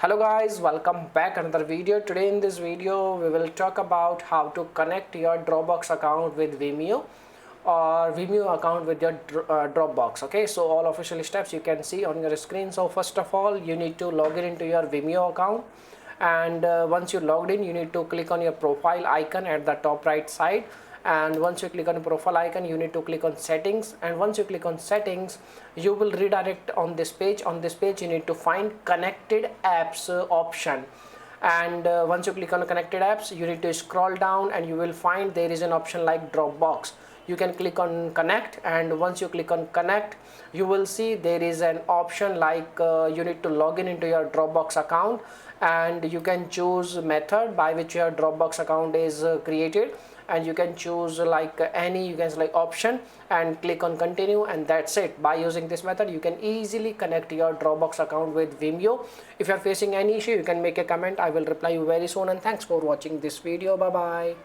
Hello guys, welcome back another video. Today in this video we will talk about how to connect your Dropbox account with Vimeo or Vimeo account with your Dropbox. Okay, so all official steps you can see on your screen. So first of all, you need to log in into your Vimeo account, and once you logged in, you need to click on your profile icon at the top right side. And once you click on the profile icon, you need to click on settings, and once you click on settings, you will redirect on this page. On this page you need to find connected apps option, and once you click on connected apps, you need to scroll down and you will find there is an option like Dropbox. You can click on connect, and once you click on connect, you will see there is an option like you need to log in into your Dropbox account, and you can choose method by which your Dropbox account is created, and you can choose like any, you can select option and click on continue, and that's it. By using this method you can easily connect your Dropbox account with Vimeo. If you are facing any issue, you can make a comment. I will reply you very soon, and thanks for watching this video. Bye bye.